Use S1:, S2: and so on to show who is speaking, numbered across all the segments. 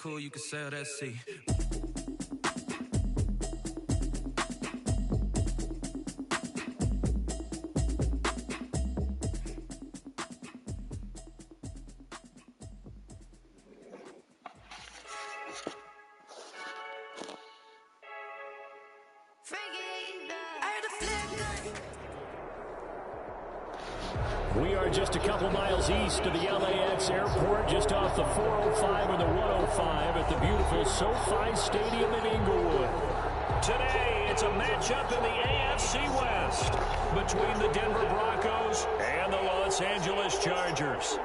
S1: cool, you can sail that sea.
S2: We are just a couple miles east of the LAX airport, just off the 405 and the 105 at the beautiful SoFi Stadium in Inglewood. Today, it's a matchup in the AFC West between the Denver Broncos and the Los Angeles Chargers.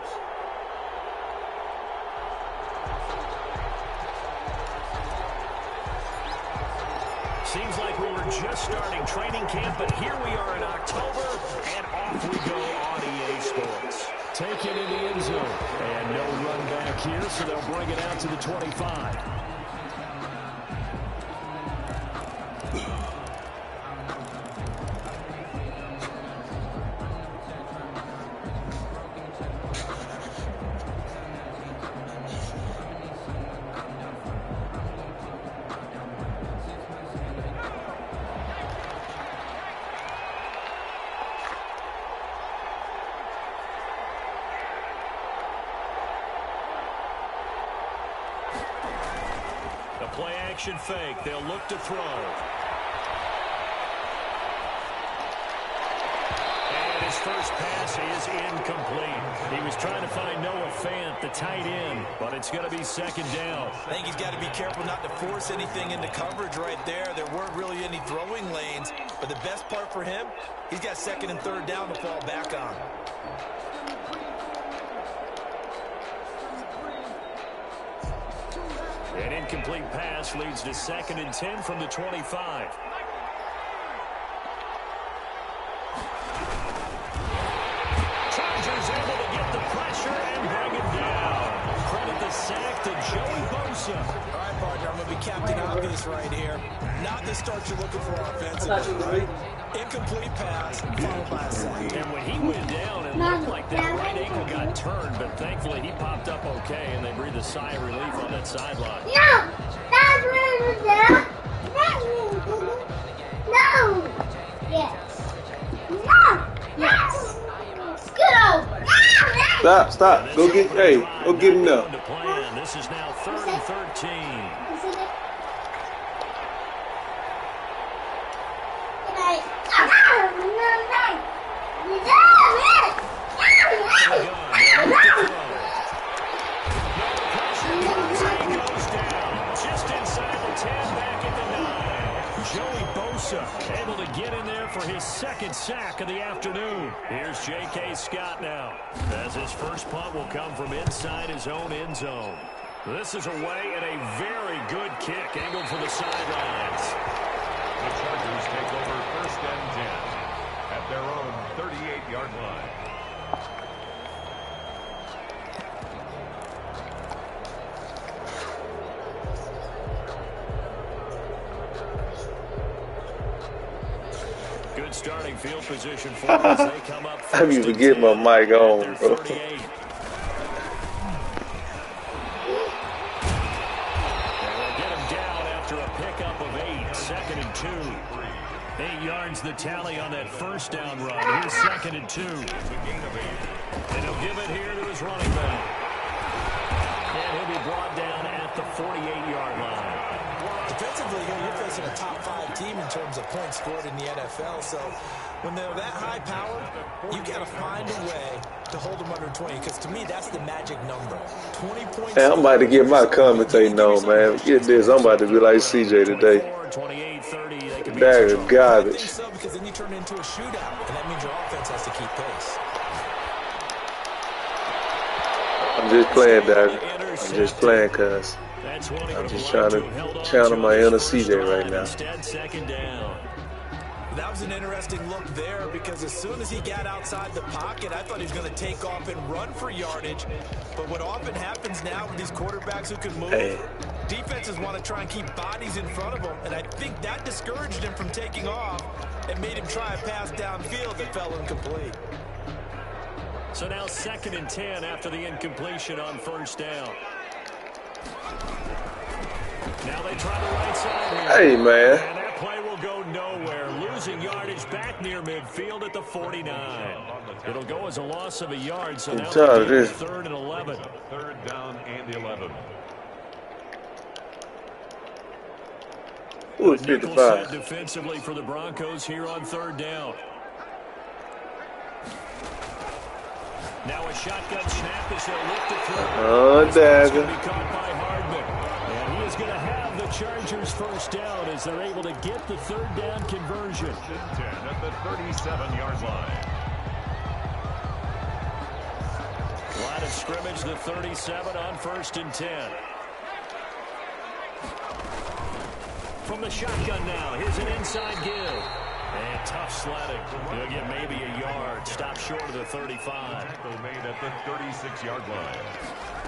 S2: Seems like we were just starting training camp, but here we are in October, and off we go on EA Sports. Taken in the end zone, and no run back here, so they'll bring it out to the 25. Play action fake. They'll look to throw. And his first pass is incomplete. He was trying to find Noah Fant, the tight end, but it's going to be second down.
S3: I think he's got to be careful not to force anything into coverage right there. There weren't really any throwing lanes, but the best part for him, he's got second and third down to fall back on.
S2: An incomplete pass leads to second and 10 from the 25. Chargers able to get the pressure and bring it down. Credit the sack to Joey Bosa.
S3: All right, partner, I'm going to be Captain Obvious right here. Not the start you're looking for offensively, right? Incomplete pass, followed by a sack.
S2: And when he went down, it looked like that right ankle got turned, but thankfully he popped up okay, and they breathed a sigh of relief on that sideline.
S4: No! That's where it was down. That's where it was down. No! Yes. No! Yes! Get over!
S5: Stop. Go get, go get him now.
S2: This is now 3rd and 13. Joey Bosa able to get in there for his second sack of the afternoon. Here's J.K. Scott now, as his first punt will come from inside his own end zone. This is away and a very good kick angled for the sidelines.
S6: The Chargers take over 1st and 10 at their own 38-yard line.
S2: Good starting field position for them as they come up.
S5: I be forgetting my mic on, bro.
S2: Second and 2. 8 yards the tally on that first down run. Here's second and 2. And he'll give it here to his running back. And he'll be brought down at the 48-yard line.
S3: Defensively, you're facing a top 5 team in terms of points scored in the NFL. So when they're that high powered, you got to find a way to hold them under 20. Because to me, that's the magic number. 20 points.
S5: Hey, I'm about to get my commentating on, man. Get this. I'm about to be like CJ today.
S2: 28-30.
S5: That is garbage.
S3: I think so, because then you turn it into a shootout, and that means your offense has to keep pace.
S5: I'm just playing, Dad. I'm just playing, cuz I'm just trying to channel my inner CJ right now.
S2: Second down.
S3: That was an interesting look there, because as soon as he got outside the pocket, I thought he was going to take off and run for yardage. But what often happens now with these quarterbacks who can move, defenses want to try and keep bodies in front of them, and I think that discouraged him from taking off and made him try a pass downfield that fell incomplete.
S2: So now 2nd and 10 after the incompletion on first down. Now they try the right side here.
S5: Hey, man.
S2: And that play will go nowhere. Losing yardage back near midfield at the 49. It'll go as a loss of a yard, so now it's 3rd and 11.
S6: 3rd down and 11.
S5: Ooh,
S2: Nickel
S5: 55.
S2: set defensively for the Broncos here on 3rd down. Now a shotgun snap as they'll lift it through.
S5: Oh, dagger.
S2: Be caught by Hardman. And he is going to have the Chargers 1st down as they're able to get the 3rd down conversion.
S6: 10 at the 37-yard line.
S2: Line of scrimmage, the 37 on 1st and 10. From the shotgun now, here's an inside give. And tough sledding. He'll get maybe a yard. Stop short of the 35.
S6: Tackle made at the 36-yard line.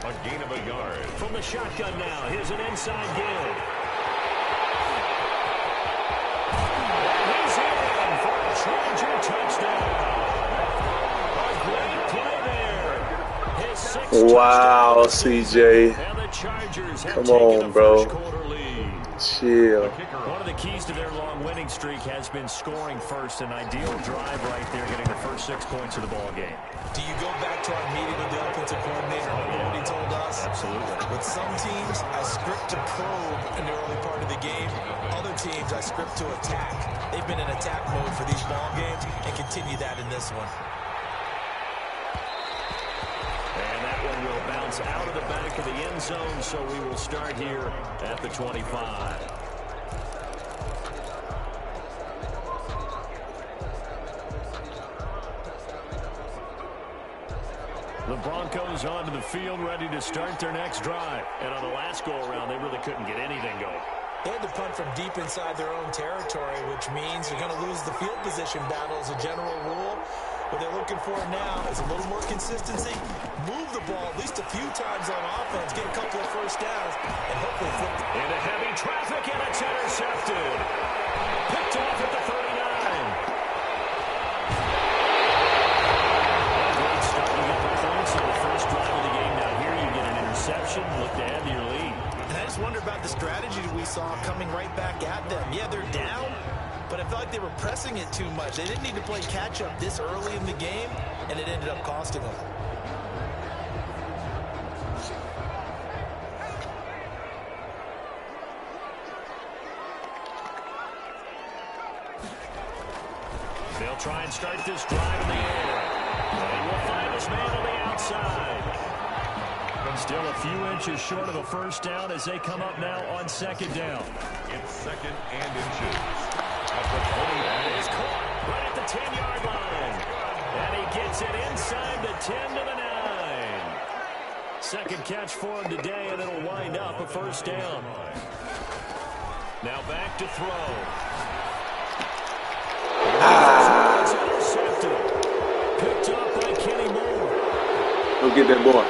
S6: A gain of a yard.
S2: From the shotgun now, here's an inside give. And he's in for a Charger touchdown. A great play there. His 6th
S5: Wow,
S2: touchdown.
S5: CJ.
S2: And the Chargers have
S5: Come
S2: taken
S5: on,
S2: a
S5: bro.
S2: 1st quarter lead.
S5: Chill.
S2: One of the keys to their long winning streak has been scoring first. An ideal drive right there, getting the first 6 points of the ball game.
S3: Do you go back to our meeting with the offensive coordinator? Remember what he told us?
S2: Absolutely.
S3: With some teams, I script to probe in the early part of the game. Other teams, I script to attack. They've been in attack mode for these ball games and continue that in this one.
S2: And that one will bounce out of the back of the end zone, so we will start here at the 25. The Broncos onto the field, ready to start their next drive. And on the last go-around, they really couldn't get anything going.
S3: They had to punt from deep inside their own territory, which means you're going to lose the field position battle as a general rule. What they're looking for now is a little more consistency. Move the ball at least a few times on offense, get a couple of 1st downs, and hopefully flip it.
S2: Into heavy traffic, and it's intercepted. Picked off at the 39. Great start to get the points on the first drive of the game. Now here you get an interception, look to add to your lead.
S3: And I just wonder about the strategy that we saw coming right back at them. Yeah, they're down, but I felt like they were pressing it too much. They didn't need to play catch-up this early in the game, and it ended up costing them.
S2: They'll try and start this drive in the air. And we'll find this man on the outside. Still a few inches short of a 1st down as they come up now on 2nd down.
S6: It's 2nd and inches. At the 20.
S2: And he's caught right at the 10-yard line. And he gets it inside the 10 to the 9. 2nd catch for him today, and it'll wind up a 1st down. Now back to throw. It's intercepted. Picked up by Kenny Moore.
S5: Go get that boy.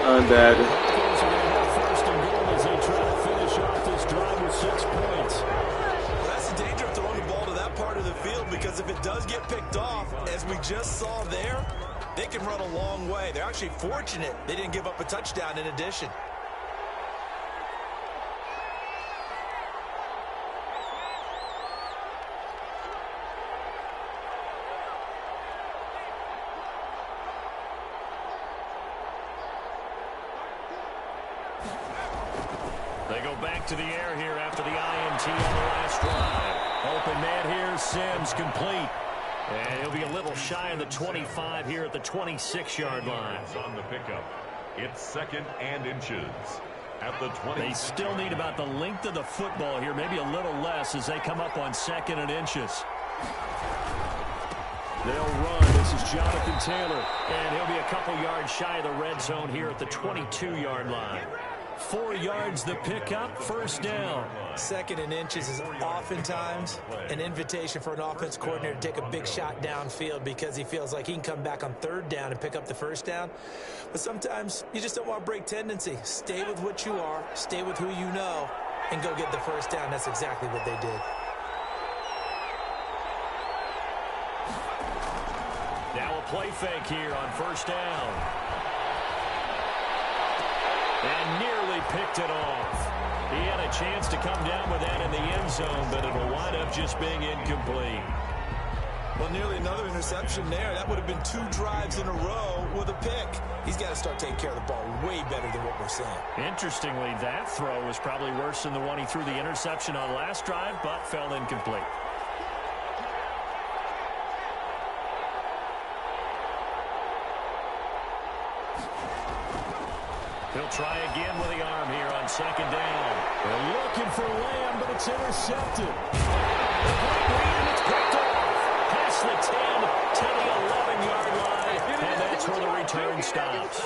S5: Dagger.
S2: Broncos are going to have 1st and goal as they try to finish off this drive with 6 points.
S3: Well, that's the danger of throwing the ball to that part of the field, because if it does get picked off, as we just saw there, they can run a long way. They're actually fortunate they didn't give up a touchdown in addition.
S2: They go back to the air here after the INT on the last drive. Open man here, Sims complete. And he'll be a little shy of the 25 here at the 26-yard line.
S6: On the pickup. It's 2nd and inches. At the 20.
S2: They still need about the length of the football here, maybe a little less as they come up on 2nd and inches. They'll run. This is Jonathan Taylor. And he'll be a couple yards shy of the red zone here at the 22-yard line. 4 yards the pickup, 1st down.
S3: 2nd and inches is oftentimes an invitation for an offense coordinator to take a big shot downfield because he feels like he can come back on 3rd down and pick up the 1st down. But sometimes you just don't want to break tendency. Stay with what you are, stay with who you know, and go get the 1st down. That's exactly what they did.
S2: Now a play fake here on 1st down. And nearly picked it off. He had a chance to come down with that in the end zone, but it'll wind up just being incomplete.
S3: Well, nearly another interception there. That would have been 2 drives in a row with a pick. He's got to start taking care of the ball way better than what we're seeing.
S2: Interestingly, that throw was probably worse than the one he threw the interception on last drive, but fell incomplete. He'll try again with the arm here on second down. They're looking for Lamb, but it's intercepted. The great lead, and it's picked off. Past the 10 to the 11-yard line, and that's where the return stops.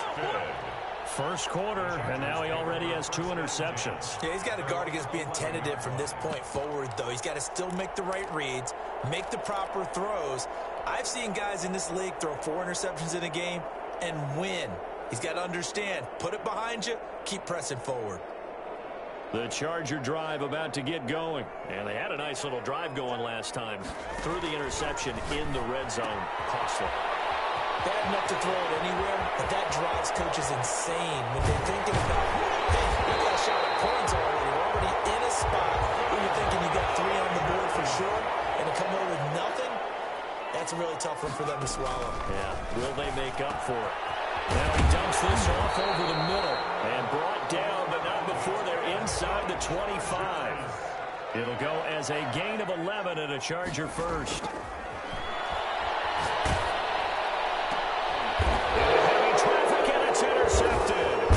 S2: First quarter, and now he already has 2 interceptions.
S3: Yeah, he's got to guard against being tentative from this point forward, though. He's got to still make the right reads, make the proper throws. I've seen guys in this league throw 4 interceptions in a game and win. He's got to understand, put it behind you, keep pressing forward.
S2: The Charger drive about to get going. And they had a nice little drive going last time. Threw the interception in the red zone. Costly.
S3: Bad enough to throw it anywhere, but that drives coaches insane when they're thinking about, hey, we got a shot at points already. We're already in a spot where you're thinking you got 3 on the board for sure, and to come away with nothing, that's a really tough one for them to swallow.
S2: Yeah, will they make up for it? Now he dumps this off over the middle and brought down, but not before they're inside the 25. It'll go as a gain of 11 and a Charger first. Heavy traffic, and it's intercepted.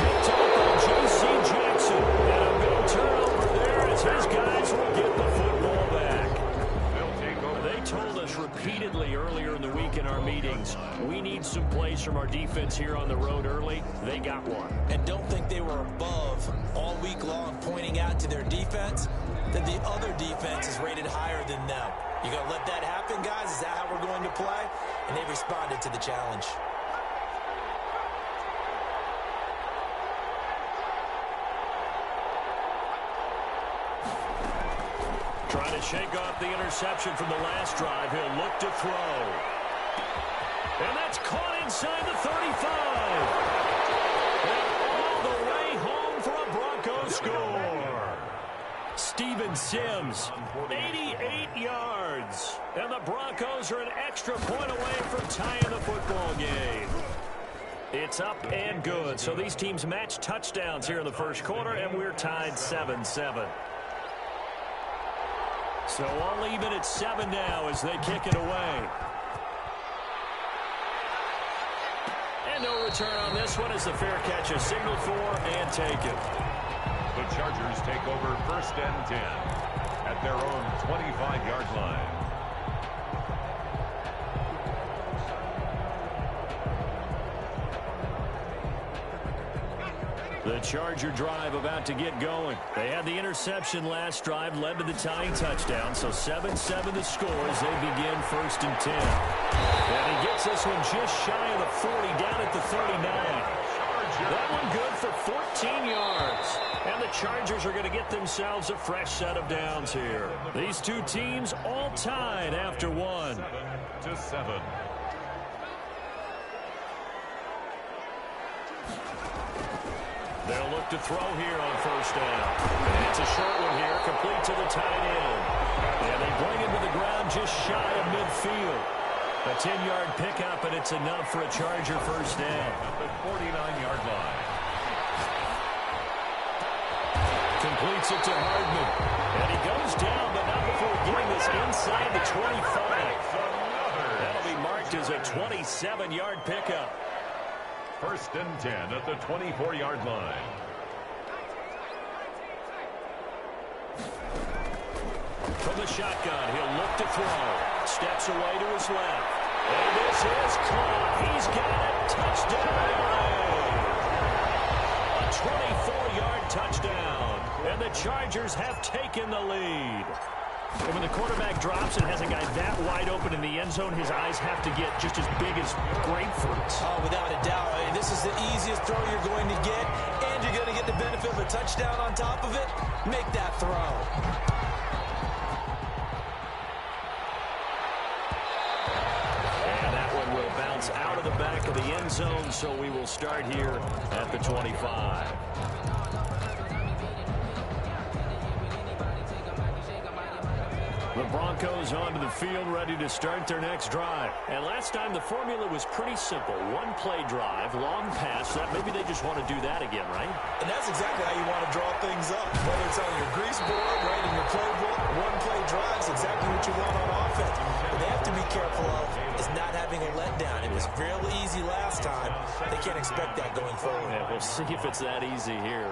S2: Picked up by J.C. Jackson. And a big turnover there as his guys will get the football back. They told us repeatedly earlier in the week in our meetings, we need some plays from our defense here on the road early. They got one.
S3: And don't think they were above all week long pointing out to their defense that the other defense is rated higher than them. You going to let that happen, guys? Is that how we're going to play? And they responded to the challenge.
S2: Trying to shake off the interception from the last drive. He'll look to throw. And that's caught inside the 35. And all the way home for a Broncos score. Steven Sims, 88 yards. And the Broncos are an extra point away from tying the football game. It's up and good. So these teams match touchdowns here in the first quarter, and we're tied 7-7. So all even at 7 now as they kick it away. And no return on this one as the fair catch is signaled for and taken.
S6: The Chargers take over 1st and 10 at their own 25-yard line.
S2: The Charger drive about to get going. They had the interception last drive, led to the tying touchdown. So 7-7 the score as they begin 1st and 10. And he gets this one just shy of the 40, down at the 39. That one good for 14 yards. And the Chargers are going to get themselves a fresh set of downs here. These two teams all tied after one.
S6: 7-7.
S2: They'll look to throw here on 1st down. And it's a short one here, complete to the tight end. And they bring him to the ground just shy of midfield. A 10-yard pickup, and it's enough for a Charger 1st down.
S6: At the 49-yard line.
S2: Completes it to Hardman. And he goes down, but not before getting this inside the 25. That'll be marked as a 27-yard pickup.
S6: 1st and 10 at the 24-yard line.
S2: From the shotgun, he'll look to throw. Steps away to his left. And this is caught. He's got it. Touchdown, LA. A 24-yard touchdown. And the Chargers have taken the lead. And when the quarterback drops and has a guy that wide open in the end zone, his eyes have to get just as big as grapefruits.
S3: Oh, without a doubt. I mean, this is the easiest throw you're going to get, and you're going to get the benefit of a touchdown on top of it. Make that throw.
S2: And that one will bounce out of the back of the end end zone, so we will start here at the 25. The Broncos onto the field, ready to start their next drive. And last time, the formula was pretty simple. One-play drive, long pass. Maybe they just want to do that again, right?
S3: And that's exactly how you want to draw things up. Whether it's on your grease board, right in your playbook, one-play drive is exactly what you want on offense. What they have to be careful of is not having a letdown. It was real easy last time. They can't expect that going forward.
S2: Yeah, we'll see if it's that easy here.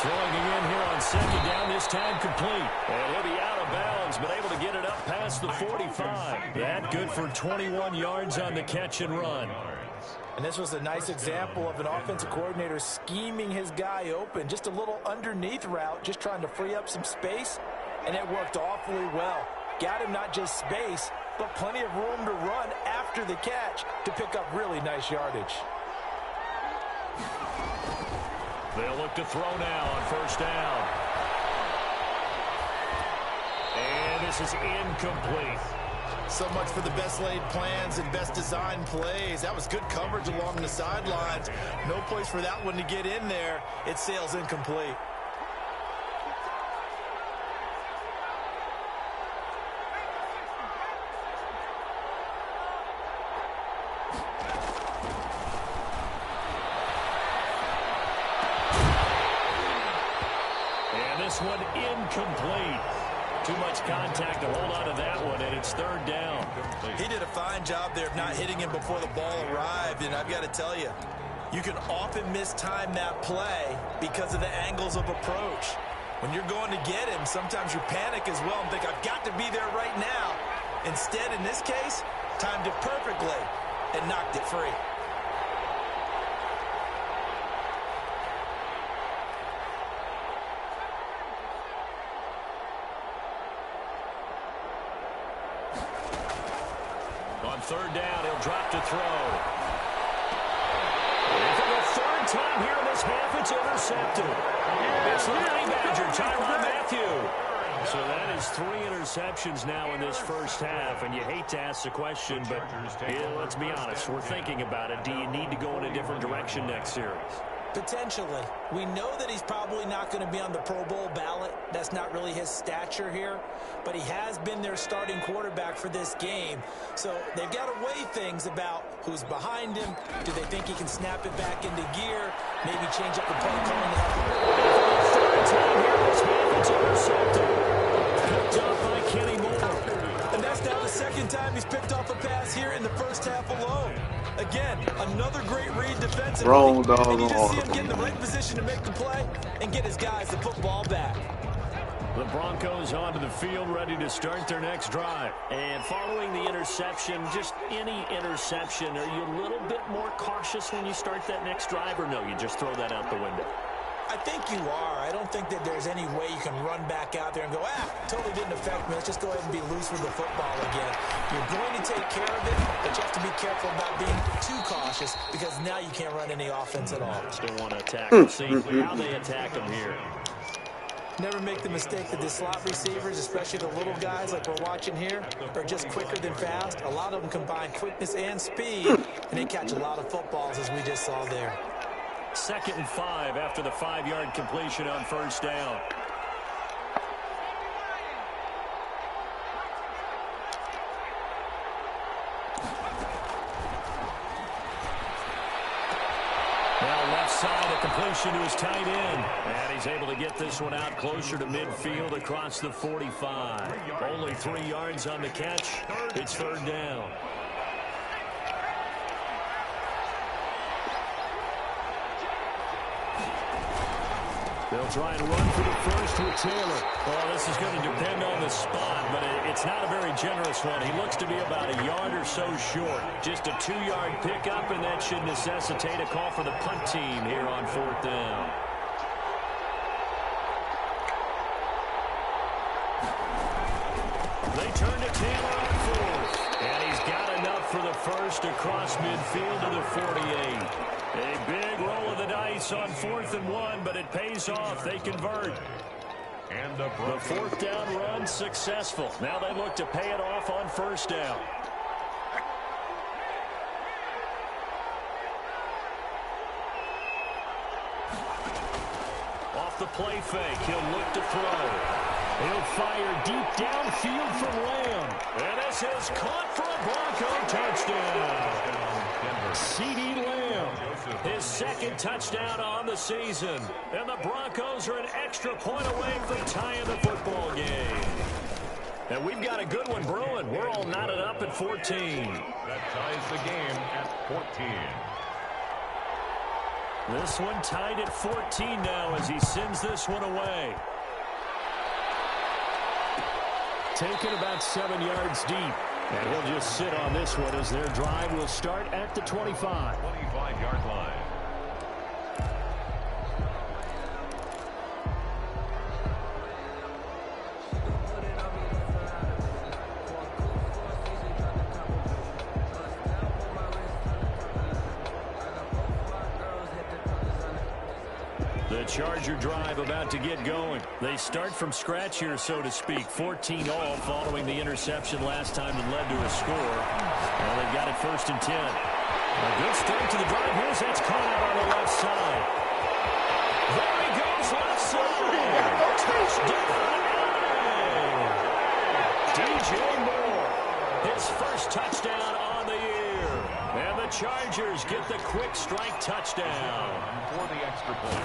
S2: Throwing again here on second down, this time complete. And he'll be out of bounds, but able to get it up past the 45. That good for 21 yards on the catch and run.
S3: And this was a nice example of an offensive coordinator scheming his guy open. Just a little underneath route, just trying to free up some space, and it worked awfully well. Got him not just space, but plenty of room to run after the catch to pick up really nice yardage.
S2: They'll look to throw now on first down. And this is incomplete.
S3: So much for the best laid plans and best designed plays. That was good coverage along the sidelines. No place for that one to get in there. It sails incomplete.
S2: This one incomplete. Too much contact to hold on to that one, and it's third down.
S3: He did a fine job there of not hitting him before the ball arrived, and I've got to tell you, you can often mistime that play because of the angles of approach. When you're going to get him, sometimes you panic as well and think, I've got to be there right now. Instead, in this case, timed it perfectly and knocked it free.
S2: On third down, he'll drop to throw. And for the third time here in this half, it's intercepted. It's the Honey Badger, Tyrann Mathieu. So that is 3 interceptions now in this first half, and you hate to ask the question, but let's be honest, we're thinking about it. Do you need to go in a different direction next series?
S3: Potentially. We know that he's probably not going to be on the Pro Bowl ballot. That's not really his stature here. But he has been their starting quarterback for this game. So they've got to weigh things about who's behind him. Do they think he can snap it back into gear? Maybe change up the play calling to help him.
S2: Third time here in this half, it's intercepted. Picked up by Kenny Moore.
S3: And that's now the second time he's picked off a pass here in the first half alone. Again, another great read defensively.
S5: Wrong dog.
S3: And you just see him get in the right position to make the play and get his guys the football back.
S2: The Broncos onto the field, ready to start their next drive. And following the interception, just any interception, are you a little bit more cautious when you start that next drive, or no, you just throw that out the window?
S3: I think you are. I don't think that there's any way you can run back out there and go, totally didn't affect me. Let's just go ahead and be loose with the football again. You're going to take care of it, but you have to be careful about being too cautious because now you can't run any offense at all.
S2: Still want to attack them. See how they attack them here.
S3: Never make the mistake that the slot receivers, especially the little guys like we're watching here, are just quicker than fast. A lot of them combine quickness and speed, and they catch a lot of footballs, as we just saw there.
S2: 2nd and 5 after the 5-yard completion on first down. Now left side, a completion to his tight end. And he's able to get this one out closer to midfield across the 45. Only 3 yards on the catch. It's third down. They'll try and run for the first with Taylor. Well, this is going to depend on the spot, but it's not a very generous one. He looks to be about a yard or so short. Just a 2-yard pickup, and that should necessitate a call for the punt team here on 4th down. They turn to Taylor on 4th, and he's got enough for the first across midfield to the 48. A big roll of the dice on 4th and 1, but it pays off. They convert.
S6: And
S2: the 4th down run successful. Now they look to pay it off on 1st down. Off the play fake, he'll look to throw. He'll fire deep downfield from Lamb. And this is caught for a Bronco touchdown. C.D. Lamb, his 2nd touchdown on the season. And the Broncos are an extra point away from tying the football game. And we've got a good one brewing. We're all knotted up at 14.
S6: That ties the game at 14.
S2: This one tied at 14 now as he sends this one away. Taken about 7 yards deep. And he'll just sit on this one as their drive will start at the 25.
S6: 25-yard line.
S2: The Charger drive about to get going. They start from scratch here, so to speak. 14 all following the interception last time that led to a score. Well, they've got it 1st and 10. A good start to the drive. Here's that's caught out on the left side. There he goes left side. Touchdown. DJ Moore. His first touchdown on the year. And the Chargers get the quick strike touchdown.
S6: For the extra point.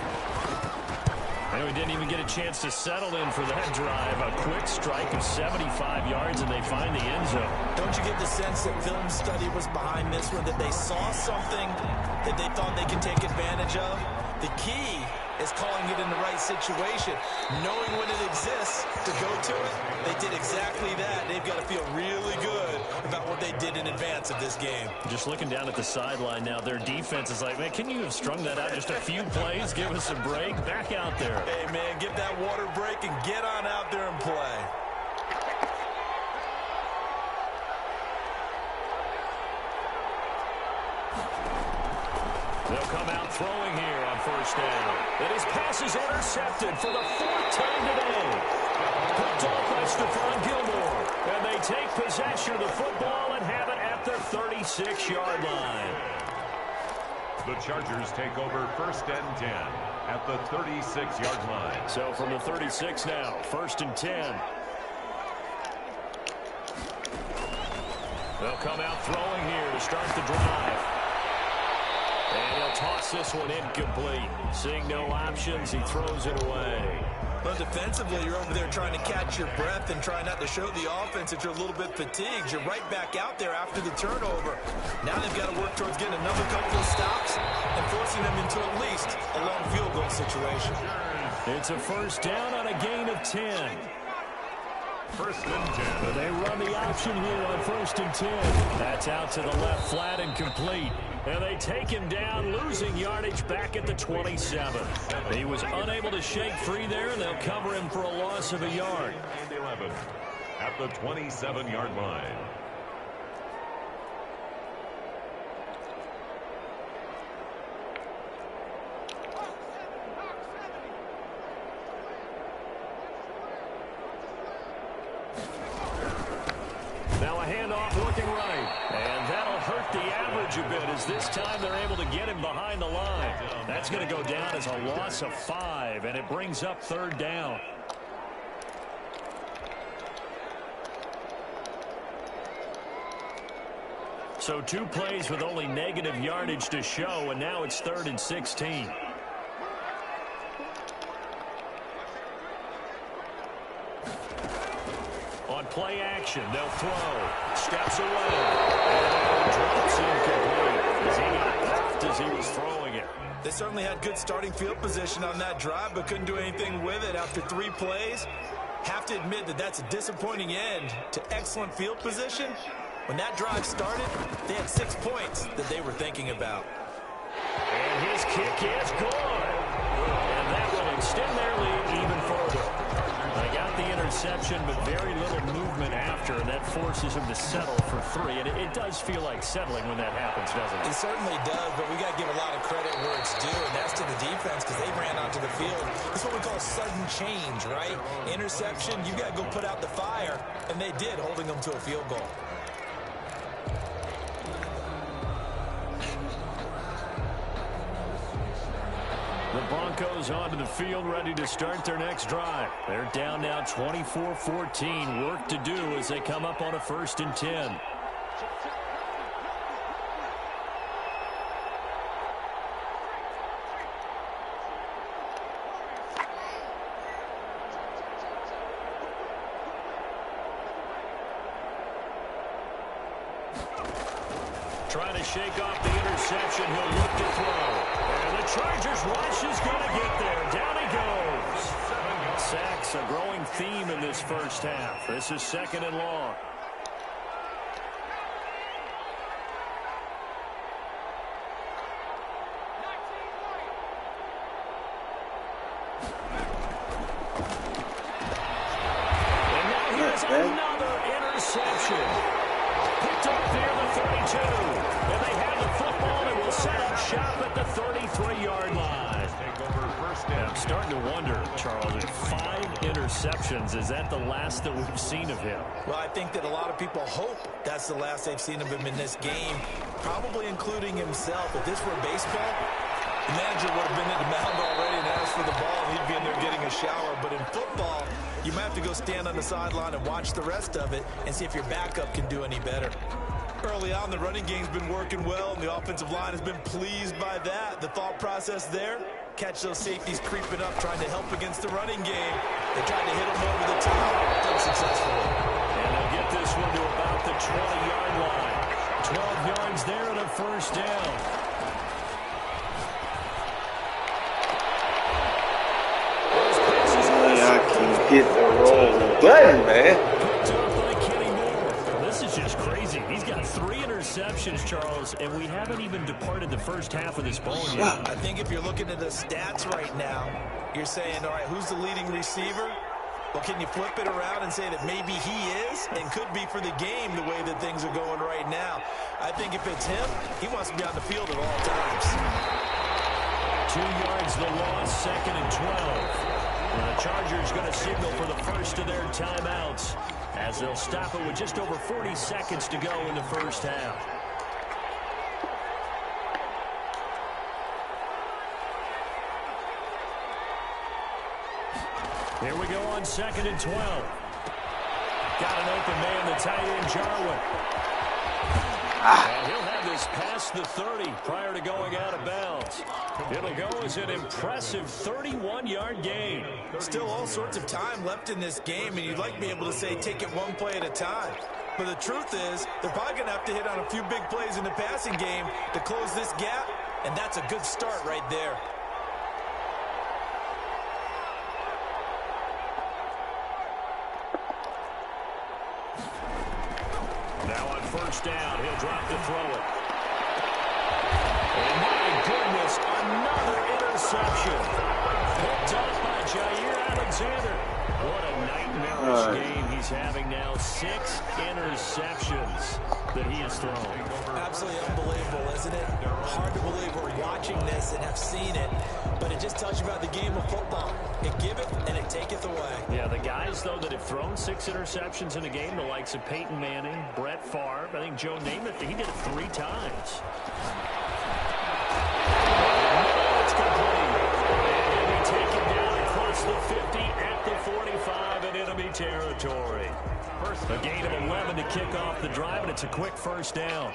S2: And we didn't even get a chance to settle in for that drive. A quick strike of 75 yards, and they find the end zone.
S3: Don't you get the sense that film study was behind this one, that they saw something that they thought they could take advantage of? The key is calling it in the right situation, knowing when it exists to go to it. They did exactly that. They've got to feel really good about what they did in advance of this game.
S2: Just looking down at the sideline now, their defense is like, man, can you have strung that out just a few plays? Give us a break. Back out there.
S3: Hey, man, get that water break and get on out there and play.
S2: They'll come out throwing here on 1st down. And his pass is intercepted for the 4th time today. Picked off by Stephon Gilmore. And they take possession of the football and have it at their 36-yard line.
S6: The Chargers take over 1st and 10 at the 36-yard line.
S2: So from the 36 now, 1st and 10. They'll come out throwing here to start the drive. And he'll toss this one incomplete. Seeing no options, he throws it away.
S3: Well, defensively, you're over there trying to catch your breath and try not to show the offense that you're a little bit fatigued. You're right back out there after the turnover. Now they've got to work towards getting another couple of stops and forcing them into at least a long field goal situation.
S2: It's a 1st down on a gain of 10.
S6: 1st and 10.
S2: But they run the option here on 1st and 10. That's out to the left, flat and complete. And they take him down, losing yardage back at the 27. He was unable to shake free there, and they'll cover him for a loss of a yard.
S6: And 11 at the 27-yard line.
S2: Now a handoff looking right. And that'll hurt the average a bit as this time they're able to get him behind the line. That's going to go down as a loss of 5, and it brings up 3rd down. So 2 plays with only negative yardage to show, and now it's 3rd and 16. On play action, they'll throw. Steps away. And drops incomplete as he got popped as he was throwing it.
S3: They certainly had good starting field position on that drive, but couldn't do anything with it after 3 plays. Have to admit that that's a disappointing end to excellent field position. When that drive started, they had 6 points that they were thinking about.
S2: And his kick is good. And that will extend their lead even further. They got the interception, but very little movement after, and that forces him to settle for 3. And it does feel like settling when that happens, doesn't it?
S3: It certainly does, but we got to give a lot of credit where it's due, and that's to the defense because they ran onto the field. It's what we call sudden change, right? Interception, you got to go put out the fire, and they did, holding them to a field goal.
S2: The Broncos onto the field, ready to start their next drive. They're down now 24-14. Work to do as they come up on a 1st and 10. Trying to shake off the interception. He'll look to throw. And the Chargers rush is going to get there. Down he goes. Sacks, a growing theme in this first half. This is 2nd and long. And now here's another interception. Picked up there, the 32. And they have the football and will set up shop at the 33-yard line. I'm starting to wonder, Charles, 5 interceptions. Is that the last that we've seen of him?
S3: Well, I think that a lot of people hope that's the last they've seen of him in this game, probably including himself. If this were baseball, the manager would have been at the mound already and asked for the ball, and he'd be in there getting a shower. But in football, you might have to go stand on the sideline and watch the rest of it and see if your backup can do any better. Early on, the running game's been working well, and the offensive line has been pleased by that. The thought process there, catch those safeties creeping up, trying to help against the running game. They tried to hit them over the top, unsuccessfully.
S2: And they'll get this one to about the 20-yard line. 12 yards there and a 1st down.
S5: I can hit the wrong button, man.
S2: This is just crazy. He's got 3 interceptions, Charles, and we haven't even departed the first half of this ball yet.
S3: I think if you're looking at the stats right now, you're saying, all right, who's the leading receiver? Well, can you flip it around and say that maybe he is and could be for the game the way that things are going right now? I think if it's him, he wants to be on the field at all times.
S2: 2 yards the loss, 2nd and 12. And the Chargers going to signal for the first of their timeouts as they'll stop it with just over 40 seconds to go in the first half. Here we go on 2nd and 12. Got an open man, the tight end, Jarwin. And he'll have this past the 30 prior to going out of bounds. It'll go as an impressive 31-yard gain.
S3: Still all sorts of time left in this game, and you'd like to be able to say take it one play at a time. But the truth is, they're probably going to have to hit on a few big plays in the passing game to close this gap, and that's a good start right there.
S2: Now on 1st down, he'll drop to throw it. And my goodness, another interception. Picked up by Jair Alexander. What a nightmarish game he's having now. 6 interceptions that he has thrown.
S3: Absolutely unbelievable, isn't it? Hard to believe we're watching this and have seen it, but it just tells you about the game of football. It giveth and it taketh away.
S2: Yeah, the guys, though, that have thrown 6 interceptions in a game, the likes of Peyton Manning, Brett Favre, I think Joe Namath, he did it 3 times. It's complete. And we take it down across the 50 at the 45 in enemy territory. A gain of 11 to kick off the drive, and it's a quick 1st down.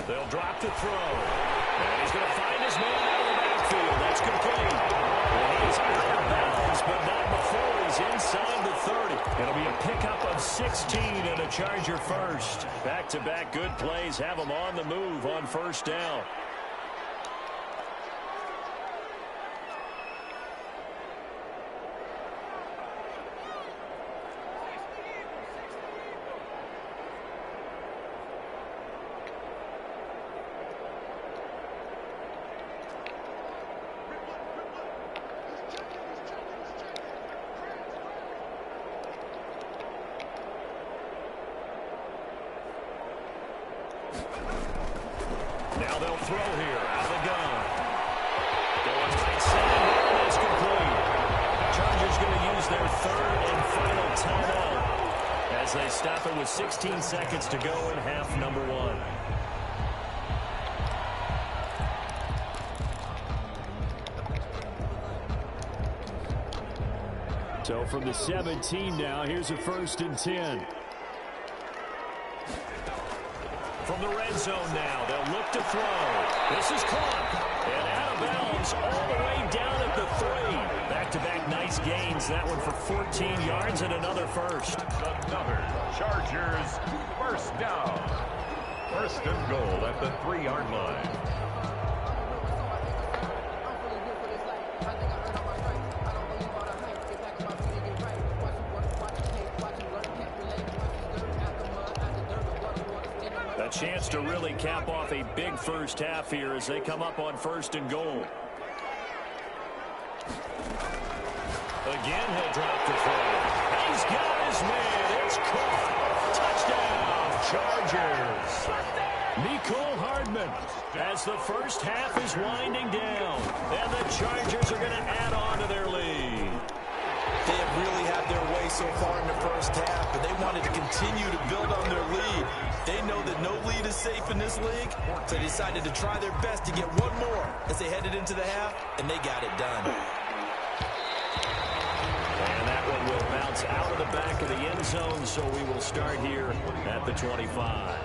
S2: They'll drop to throw. And he's going to find his man out of the It's complete. And he's out of bounds, but not before he's inside the 30. It'll be a pickup of 16 and a Charger first. Back-to-back good plays have him on the move on first down. Now they'll throw here out of the gun. Going right side, and it's complete. Chargers going to use their third and final timeout as they stop it with 16 seconds to go in half number one. So from the 17 now, here's a 1st and 10. From the red zone now, they'll look to throw. This is caught. And out of bounds all the way down at the 3. Back-to-back nice gains. That one for 14 yards and another first.
S6: Another Chargers first down. 1st and goal at the 3-yard line.
S2: Chance to really cap off a big first half here as they come up on 1st and goal. Again, he'll drop the throw. He's got his man. It's caught. Touchdown, Chargers. Mecole Hardman as the first half is winding down. And the Chargers are going to add on to their lead.
S3: They have really had their way so far in the first half, but they wanted to continue to build on their lead. They know that no lead is safe in this league, so they decided to try their best to get one more as they headed into the half, and they got it done.
S2: And that one will bounce out of the back of the end zone, so we will start here at the 25.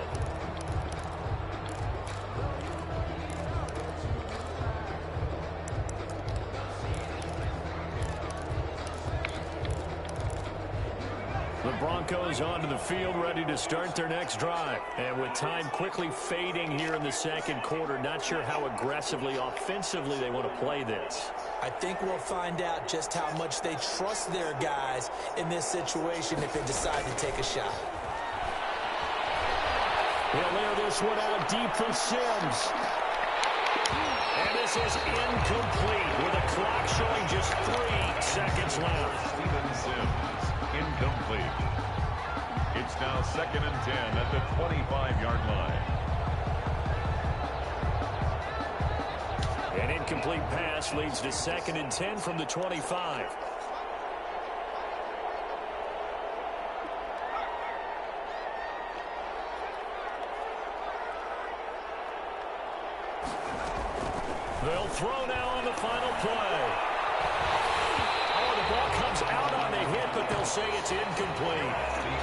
S2: The Broncos onto the field, ready to start their next drive. And with time quickly fading here in the second quarter, not sure how aggressively, offensively they want to play this.
S3: I think we'll find out just how much they trust their guys in this situation if they decide to take a shot.
S2: He'll layer this one out deep for Sims. And this is incomplete with a clock showing just 3 seconds left.
S6: Steven Sims, incomplete. It's now 2nd and 10 at the 25-yard line.
S2: An incomplete pass leads to 2nd and 10 from the 25. They'll throw now on the final play. Oh, the ball comes out on the hit, but they'll say it's incomplete.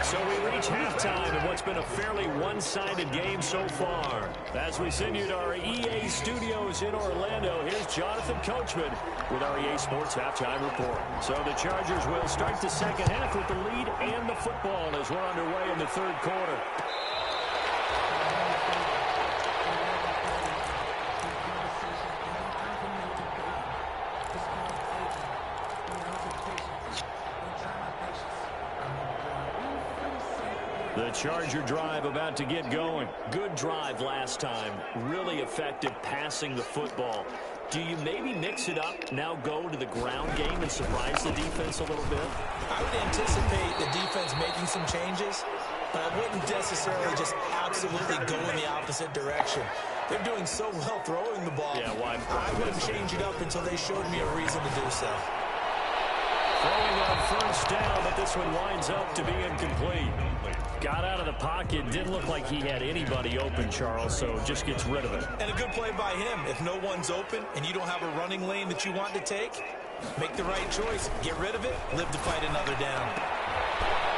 S2: So we reach halftime in what's been a fairly one-sided game so far. As we send you to our EA studios in Orlando, here's Jonathan Coachman with our EA Sports Halftime Report. So the Chargers will start the second half with the lead and the football as we're underway in the third quarter. The Charger drive about to get going. Good drive last time. Really effective passing the football. Do you maybe mix it up, now go to the ground game and surprise the defense a little bit?
S3: I would anticipate the defense making some changes, but I wouldn't necessarily just absolutely go in the opposite direction. They're doing so well throwing the ball.
S2: Yeah, why?
S3: I wouldn't change it up until they showed me a reason to do so.
S2: Throwing on first down, but this one winds up to be incomplete. Got out of the pocket, didn't look like he had anybody open, Charles, so just gets rid of it.
S3: And a good play by him. If no one's open and you don't have a running lane that you want to take, make the right choice. Get rid of it, live to fight another down.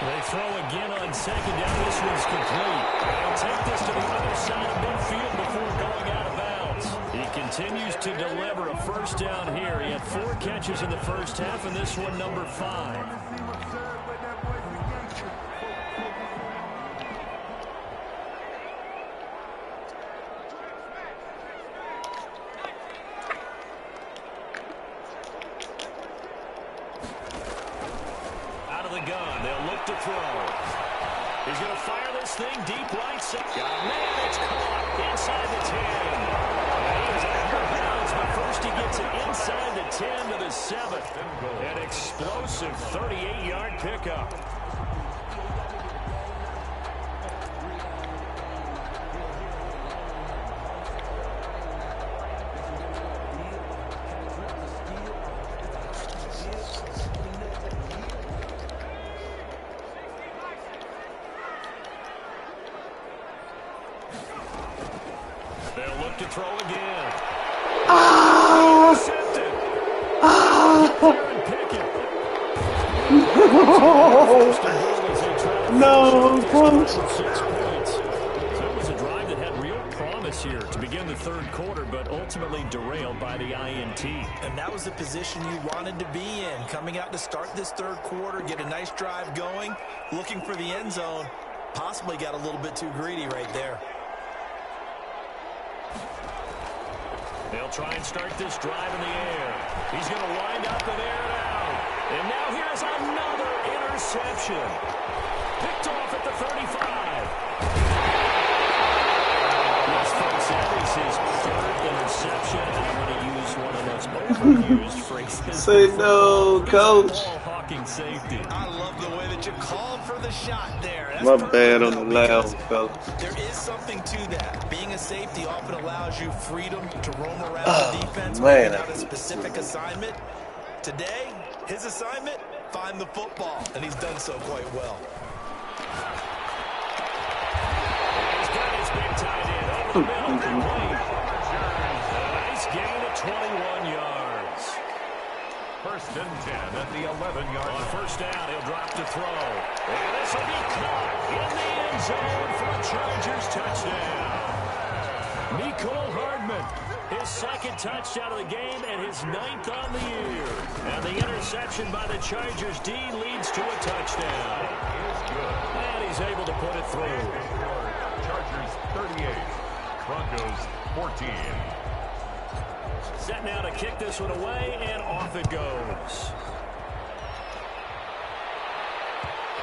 S2: They throw again on second down. This one's complete. They'll take this to the other side of midfield before going out of bounds. He continues to deliver a first down here. He had 4 catches in the first half, and this one number 5. Out of the gun, they'll look to throw. He's going to fire this thing deep right side. Man, it's caught inside the 10. He was after bounds, but first he gets it inside the 10 to the 7. An explosive 38-yard pickup. They'll look to throw again.
S5: No, coach.
S2: 6 points. So it was a drive that had real promise here to begin the third quarter, but ultimately derailed by the INT.
S3: And that was the position you wanted to be in. Coming out to start this third quarter, get a nice drive going, looking for the end zone. Possibly got a little bit too greedy right there.
S2: They'll try and start this drive in the air. He's going to wind up and air it out. And now here's another interception. Picked off at the 35. Yes, folks, that is his 3rd interception. And I'm going to use one of those overused phrases.
S5: Say no, coach.
S2: Ball hawking safety.
S3: I love the way that you called for the shot there. That's
S5: My
S3: perfect,
S5: bad on the
S3: though,
S5: loud,
S3: because
S5: fella.
S3: there is something to that. Being a safety often allows you freedom to roam around the defense without a specific assignment. Today, his assignment, find the football, and he's done so quite well.
S2: He's got his big tight end over the middle. Complete. Nice gain of 21 yards.
S6: First and 10 at the 11-yard line.
S2: On first down, he'll drop to throw. And this will be caught in the end zone for a Chargers touchdown. Nicole Hardman, his 2nd touchdown of the game and his 9th on the year. And the interception by the Chargers D leads to a touchdown. And he's able to put it through.
S6: Chargers 38, Broncos 14.
S2: Set now to kick this one away, and off it goes.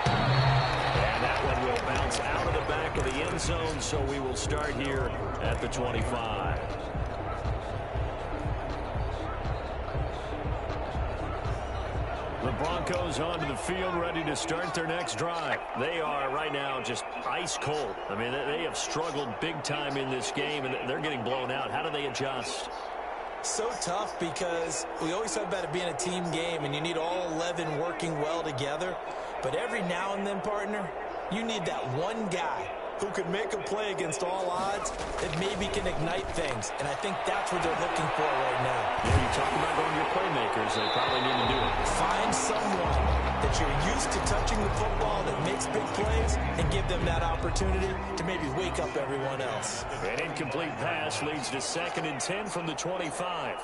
S2: And that one will bounce out of the back of the end zone, so we will start here at the 25. The Broncos onto the field, ready to start their next drive. They are right now just ice cold. I mean, they have struggled big time in this game, and they're getting blown out. How do they adjust?
S3: So tough because we always talk about it being a team game and you need all 11 working well together. But every now and then, partner, you need that one guy who could make a play against all odds that maybe can ignite things. And I think that's what they're looking for right now.
S2: Yeah, you talk about going to your playmakers. They probably need to do it.
S3: Find someone that you're used to touching the football that makes big plays and give them that opportunity to maybe wake up everyone else.
S2: An incomplete pass leads to 2nd and 10 from the 25.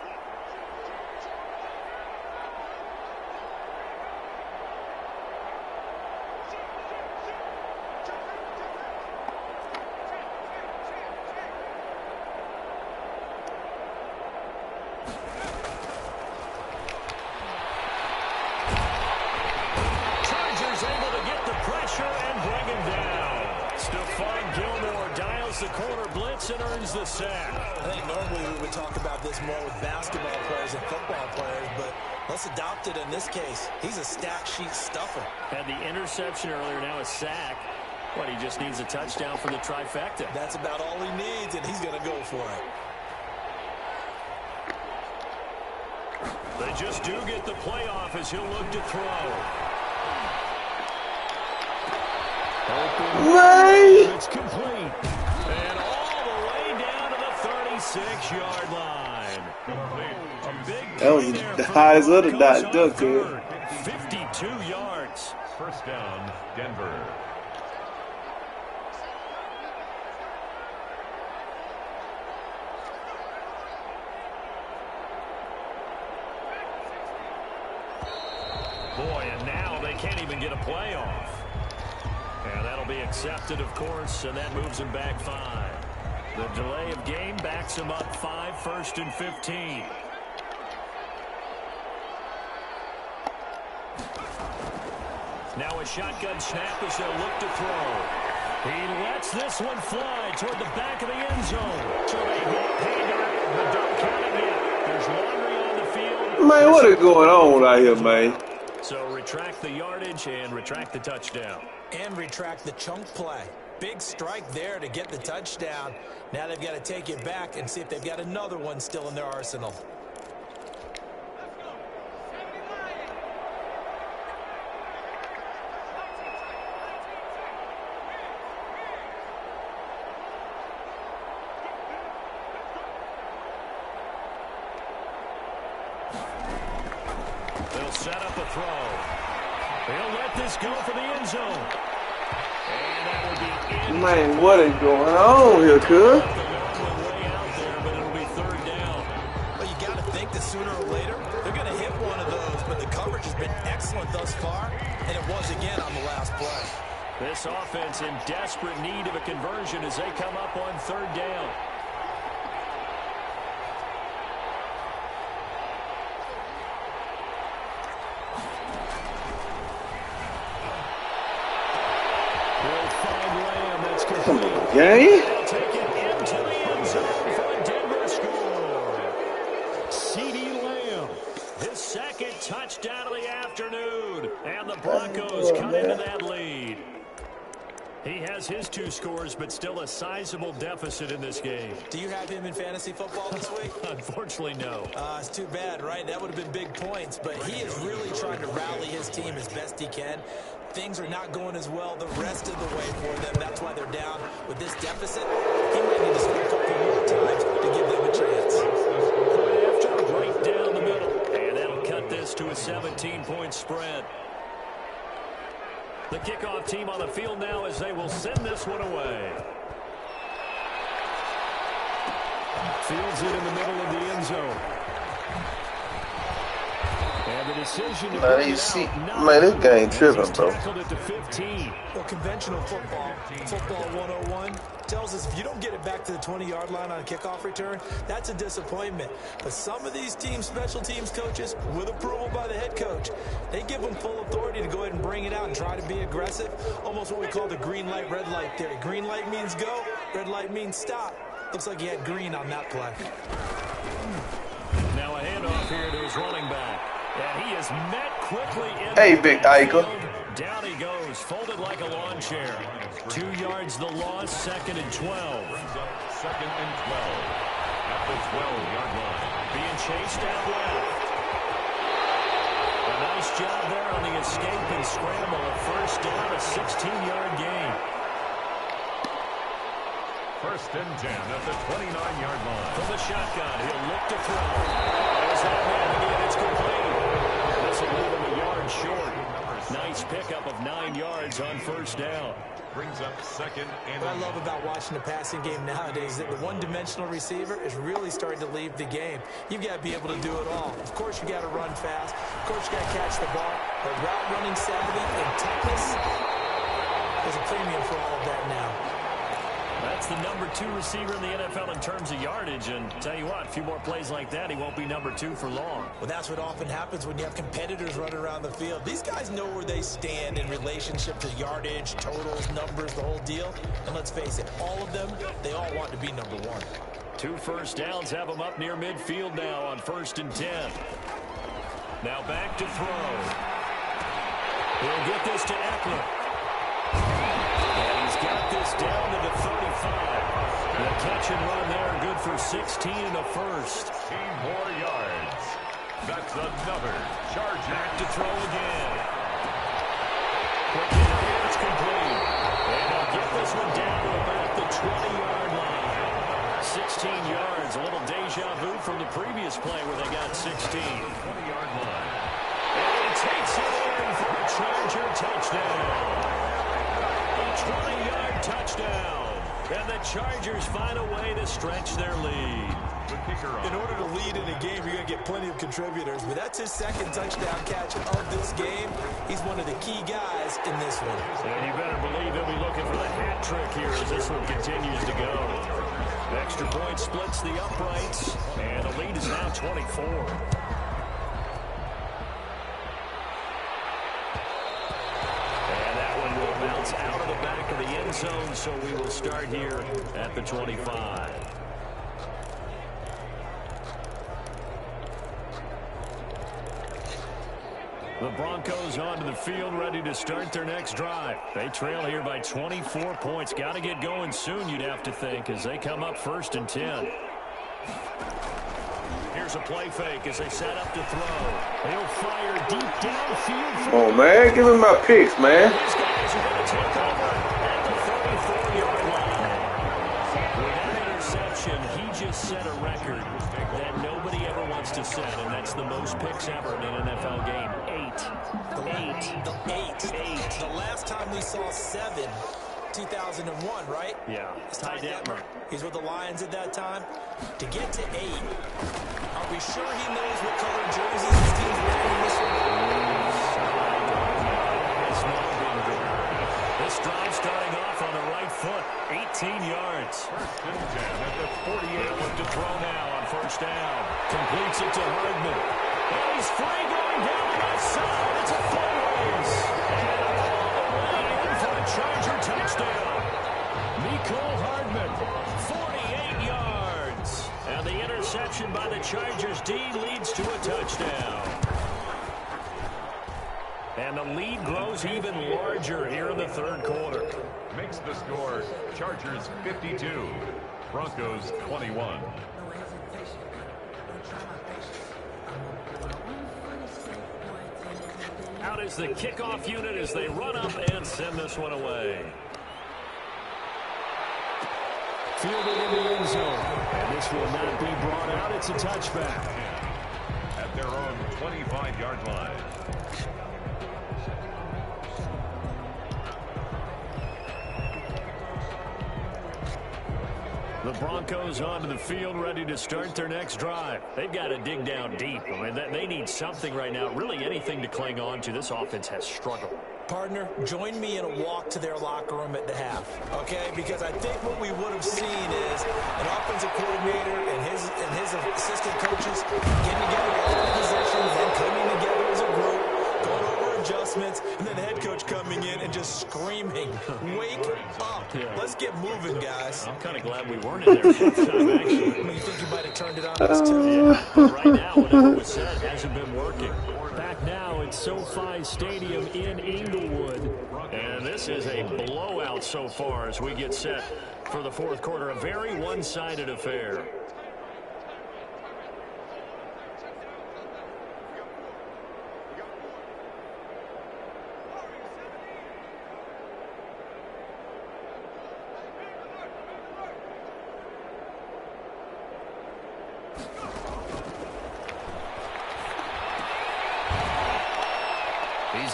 S2: The corner blitz and earns the sack.
S3: I think normally we would talk about this more with basketball players and football players, but let's adopt it in this case. He's a stat sheet stuffer.
S2: Had the interception earlier, now a sack. What, he just needs a touchdown for the trifecta.
S3: That's about all he needs, and he's going to go for it.
S2: They just do get the playoff as he'll look to throw.
S5: Right.
S2: It's complete. And all the way down to the 36-yard line. A big
S5: That was the highest of the dot dunk here.
S2: 52 yards.
S6: First down, Denver.
S2: can't even get a play off. And that'll be accepted, of course, and that moves him back 5. The delay of game backs him up 5, 1st and 15. Now a shotgun snap as they'll look to throw. He lets this one fly toward the back of the end zone. So they hit Hager, but don't count it yet. There's laundry on the field.
S5: Man, what is going on out here, man?
S2: So retract the yardage and retract the touchdown.
S3: And retract the chunk play. Big strike there to get the touchdown. Now they've got to take it back and see if they've got another one still in their arsenal.
S2: They'll set up a throw. He'll let this go for the end zone. And that will be in.
S5: Man, what is going on here, cuz?
S2: Way out there, but it'll be 3rd down.
S3: Well, you got to think that sooner or later they're going to hit one of those, but the coverage has been excellent thus far, and it was again on the last play.
S2: This offense in desperate need of a conversion as they come up on 3rd down.
S5: Gang?
S2: Take it into the end zone for a Denver score. CeeDee Lamb, his 2nd touchdown of the afternoon. And the Broncos cut into that lead. He has his 2 scores, but still a sizable deficit in this game.
S3: Do you have him in fantasy football this week?
S2: Unfortunately, no.
S3: It's too bad, right? That would have been big points, but he is really trying to rally his team as best he can. Things are not going as well the rest of the way for them. That's why they're down with this deficit. He might need to score a couple more times to give them a chance.
S2: After right down the middle, and that'll cut this to a 17-point spread. The kickoff team on the field now as they will send this one away. Fields it in the middle of the end zone. And the decision to
S5: Man, this game tripping, bro.
S2: It to 15.
S3: Well, conventional football 101, tells us if you don't get it back to the 20-yard line on a kickoff return, that's a disappointment. But some of these teams, special teams coaches, with approval by the head coach, they give them full authority to go ahead and bring it out and try to be aggressive. Almost what we call the green light, red light theory. Green light means go, red light means stop. Looks like he had green on that play.
S2: Now a handoff here to his running back. And he is met quickly in.
S5: Hey, Big Iker.
S2: Down he goes, folded like a lawn chair. 2 yards the loss, 2nd and 12.
S6: 2nd and 12 at the 12-yard line.
S2: Being chased out left. A nice job there on the escape and scramble. A 1st down, a 16-yard gain.
S6: 1st and 10 at the 29-yard line.
S2: From the shotgun, he'll look to throw. There's that man again, it's complete. This will leave him a yard short. Nice pickup of 9 yards on 1st down.
S6: Brings up 2nd and
S3: What I love about watching the passing game nowadays is that the one-dimensional receiver is really starting to leave the game. You've got to be able to do it all. Of course, you got to run fast. Of course, you got to catch the ball. But route running savvy and toughness, there's a premium for all of that now.
S2: That's the number 2 receiver in the NFL in terms of yardage. And tell you what, a few more plays like that, he won't be number 2 for long.
S3: Well, that's what often happens when you have competitors running around the field. These guys know where they stand in relationship to yardage, totals, numbers, the whole deal. And let's face it, all of them, they all want to be number 1.
S2: 2 first downs have him up near midfield now on 1st and 10. Now back to throw. He'll get this to Eckler. And he's got this down to the 35. The catch and run there, good for 16 and a 1st.
S6: 16 more yards. That's another charge.
S2: Back to throw again. Quick hit, it's complete. And he'll get this one down to about the 20-yard line. 16 yards, a little deja vu from the previous play where they got 16.
S6: 20-yard line.
S2: And he takes it in for a Charger touchdown. A 20-yard touchdown. And the Chargers find a way to stretch their lead.
S6: the kicker on.
S3: In order to lead in a game, you're going to get plenty of contributors, but that's his second touchdown catch of this game. He's one of the key guys in this one.
S2: And you better believe he'll be looking for the hat trick here as this one continues to go. Extra point splits the uprights, and the lead is now 24. Bounce out of the back of the end zone, so we will start here at the 25. The Broncos onto the field, ready to start their next drive. They trail here by 24 points. Got to get going soon, you'd have to think, as they come up 1st and 10. Here's a play fake as they set up to throw. He'll fire deep downfield.
S5: Oh, man, give me my picks, man.
S2: These guys are going to take over at the 34-yard line. With that interception, he just set a record that nobody ever wants to set, and that's the most picks ever in an NFL game. 8.
S3: The last time we saw 7, 2001, right?
S2: Yeah. Ty Detmer.
S3: He's with the Lions at that time. To get to 8, are we sure he knows what color jerseys his team's wearing in this one?
S2: This drive starting off on the right foot. 18 yards.
S6: 1st and 10 at the 48.
S2: Look to throw now on 1st down. Completes it to Hardman. And he's free going down the left side. It's a foot race. And all the way in for a Charger touchdown. Nicole Hardman, 48 yards. And the interception by the Chargers D leads to a touchdown. And the lead grows even larger here in the 3rd quarter.
S6: Makes the score Chargers 52, Broncos 21.
S2: Out is the kickoff unit as they run up and send this one away. Fielded in the end zone. And this will not be brought out. It's a touchback.
S6: At their own 25-yard line.
S2: The Broncos onto the field, ready to start their next drive. They've got to dig down deep. I mean, they need something right now, really anything to cling on to. This offense has struggled.
S3: Partner, join me in a walk to their locker room at the half, okay? Because I think what we would have seen is an offensive coordinator and his assistant coaches getting together in positions, then coming together as a group, going over adjustments, and then the head coach coming in and just screaming, wake up. Let's get moving, guys.
S2: I'm kind of glad we weren't in there for the time, actually.
S3: I mean, you think you might have turned it on us, too?
S2: Yeah, but right now, whatever was said hasn't been working. Back now at SoFi Stadium in Inglewood. And this is a blowout so far as we get set for the 4th quarter. A very one-sided affair.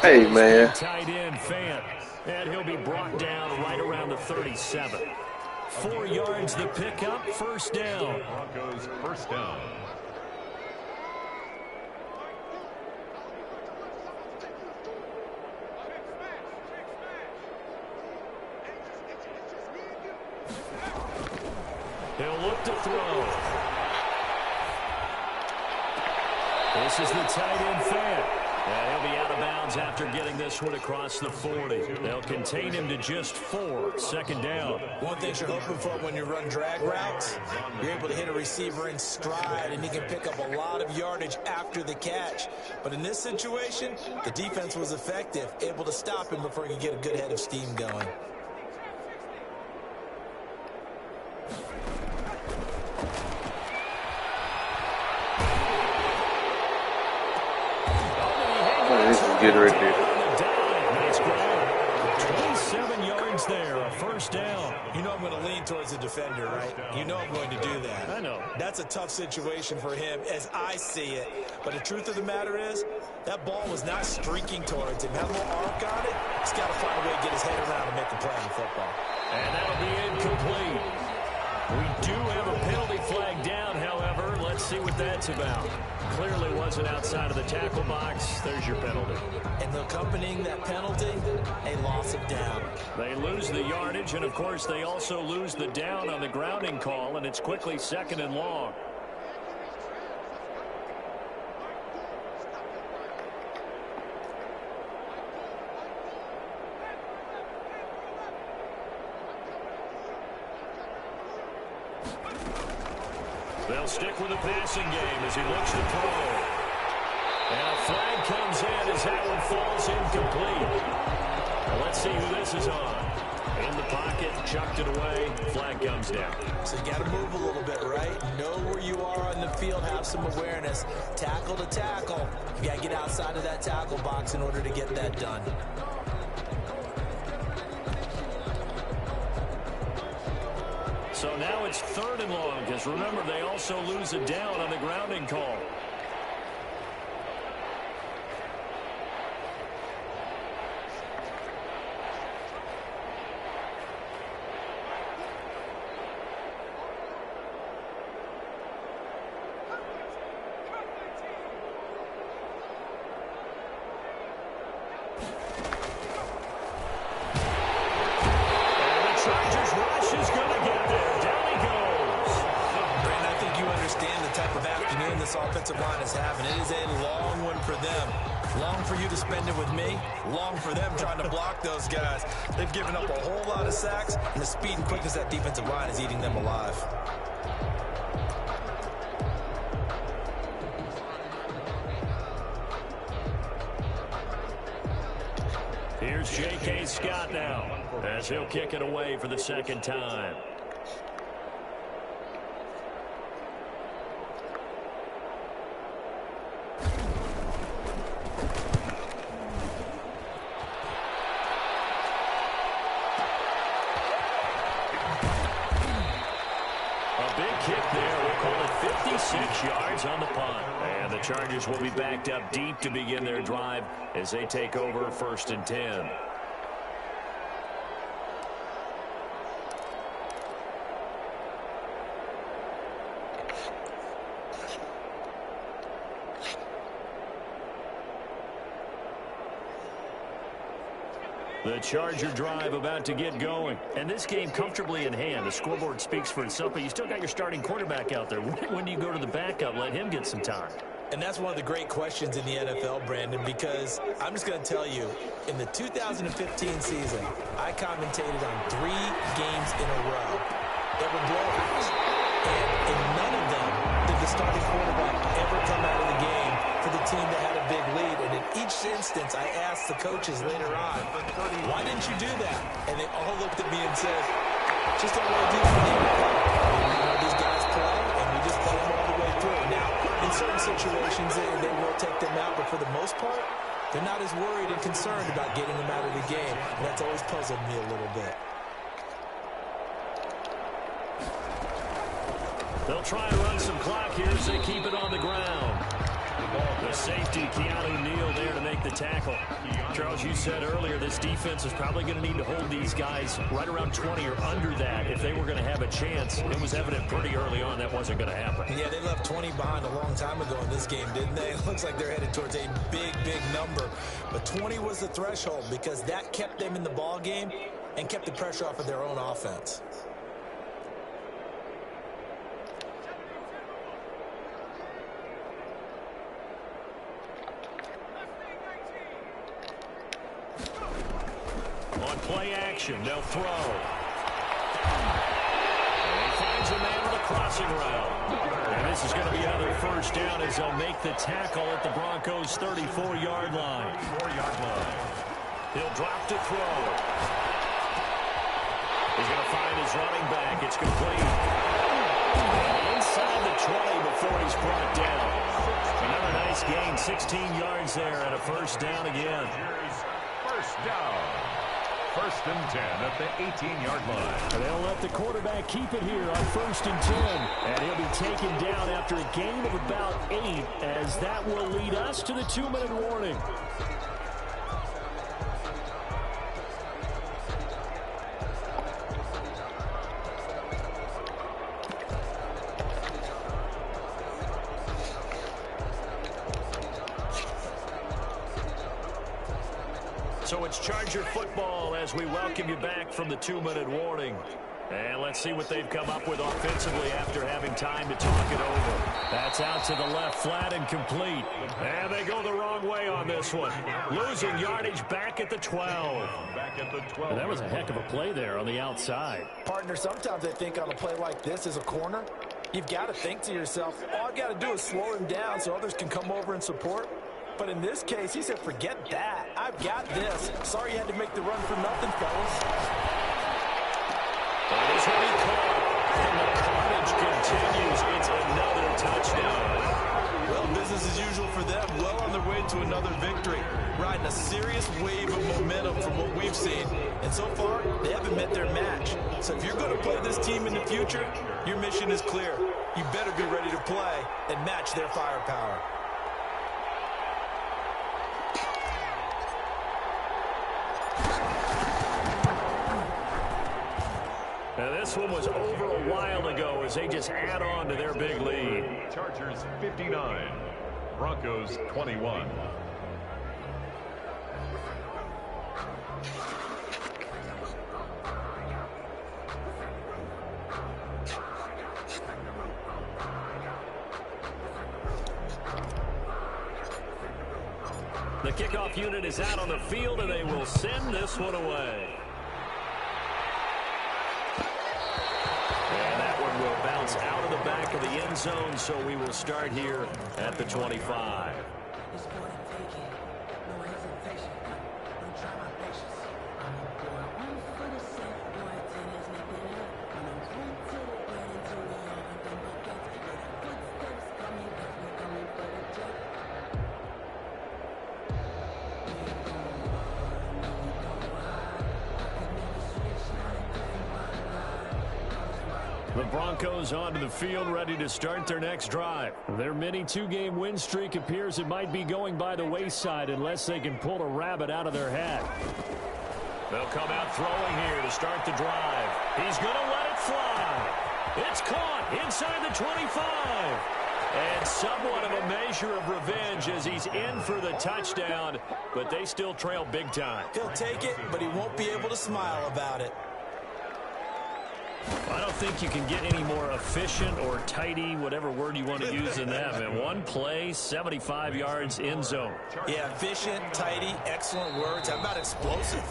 S5: Hey, man.
S2: Tight end Fant, and he'll be brought down right around the 37. 4 yards the pickup, 1st down.
S6: Broncos 1st down.
S2: He'll look to throw. This is the tight end Fant. And he'll be out of bounds after getting this one across the 40. They'll contain him to just 4. 2nd down.
S3: One thing you're hoping for when you run drag routes, you're able to hit a receiver in stride, and he can pick up a lot of yardage after the catch. But in this situation, the defense was effective, able to stop him before he could get a good head of steam going.
S5: Get right there.
S2: Nice grab. 27 yards there, a 1st down.
S3: You know I'm going to lean towards the defender, right? You know I'm going to do that.
S2: I know.
S3: That's a tough situation for him as I see it. But the truth of the matter is, that ball was not streaking towards him. Had a little arc on it. He's got to find a way to get his head around and make the play on the football.
S2: And that'll be incomplete. We do have a penalty flag down, however. Let's see what that's about. Clearly wasn't outside of the tackle box. There's your penalty.
S3: And accompanying that penalty, a loss of down.
S2: They lose the yardage, and of course they also lose the down on the grounding call, and it's quickly 2nd and long. They'll stick with the passing game as he looks to throw. And a flag comes in as that one falls incomplete. Now let's see who this is on. In the pocket, chucked it away, flag comes down.
S3: So you got to move a little bit, right? Know where you are on the field, have some awareness. Tackle to tackle. You got to get outside of that tackle box in order to get that done.
S2: So now it's 3rd and long, because remember, they also lose a down on the grounding call.
S3: Offensive line is having. It is a long one for them. Long for you to spend it with me. Long for them trying to block those guys. They've given up a whole lot of sacks, and the speed and quickness of that defensive line is eating them alive.
S2: Here's J.K. Scott now as he'll kick it away for the 2nd time. On the punt. And the Chargers will be backed up deep to begin their drive as they take over 1st and 10. The Charger drive about to get going. And this game comfortably in hand. The scoreboard speaks for itself, but you still got your starting quarterback out there. When do you go to the backup? Let him get some time.
S3: And that's one of the great questions in the NFL, Brandon, because I'm just going to tell you, in the 2015 season, I commentated on 3 games in a row that were blowouts. And in none of them did the starting quarterback ever come out of the game for the team that had a big lead. And in each instance, I asked the coaches later on, why didn't you do that? And they all looked at me and said, just don't want to do that anymore. These guys play, and we just play them all the way through. Now, in certain situations, they will take them out, but for the most part, they're not as worried and concerned about getting them out of the game. And that's always puzzled me a little bit.
S2: They'll try and run some clock here as they keep it on the ground. The safety, Keanu Neal, there to make the tackle. Charles, you said earlier this defense is probably going to need to hold these guys right around 20 or under that if they were going to have a chance. It was evident pretty early on that wasn't going to happen.
S3: Yeah, they left 20 behind a long time ago in this game, didn't they? It looks like they're headed towards a big, big number. But 20 was the threshold because that kept them in the ball game and kept the pressure off of their own offense.
S2: On play action, they'll throw. And he finds a man with a crossing route. And this is going to be another 1st down as they'll make the tackle at the Broncos' 34-yard line. He'll drop to throw. He's going to find his running back. It's complete. And inside the 20 before he's brought down. Another nice gain, 16 yards there and a 1st down again.
S6: 1st down. 1st and 10 at the 18-yard line.
S2: And they'll let the quarterback keep it here on 1st and 10. And he'll be taken down after a gain of about 8, as that will lead us to the 2-minute warning. So it's Charger football as we welcome you back from the 2-minute warning. And let's see what they've come up with offensively after having time to talk it over. That's out to the left, flat and complete. And they go the wrong way on this one. Losing yardage back at the 12. And that was a heck of a play there on the outside.
S3: Partner, sometimes I think on a play like this as a corner, you've got to think to yourself, all I've got to do is slow him down so others can come over and support. But in this case, he said, forget that. I've got this. Sorry you had to make the run for nothing, fellas.
S2: That is what he caught. And the carnage continues. It's another touchdown.
S3: Well, business as usual for them. Well on their way to another victory. Riding a serious wave of momentum from what we've seen. And so far, they haven't met their match. So if you're going to play this team in the future, your mission is clear. You better be ready to play and match their firepower.
S2: Now this one was over a while ago as they just add on to their big lead.
S6: Chargers 59, Broncos 21.
S2: The kickoff unit is out on the field and they will send this one away. Will bounce out of the back of the end zone, so we will start here at the 25. The Broncos onto the field, ready to start their next drive. Their mini 2-game win streak appears it might be going by the wayside unless they can pull a rabbit out of their hat. They'll come out throwing here to start the drive. He's going to let it fly. It's caught inside the 25. And somewhat of a measure of revenge as he's in for the touchdown, but they still trail big time.
S3: He'll take it, but he won't be able to smile about it.
S2: I don't think you can get any more efficient or tidy, whatever word you want to use in that. Man, one play, 75 yards in zone.
S3: Yeah, efficient, tidy, excellent words. How about explosive?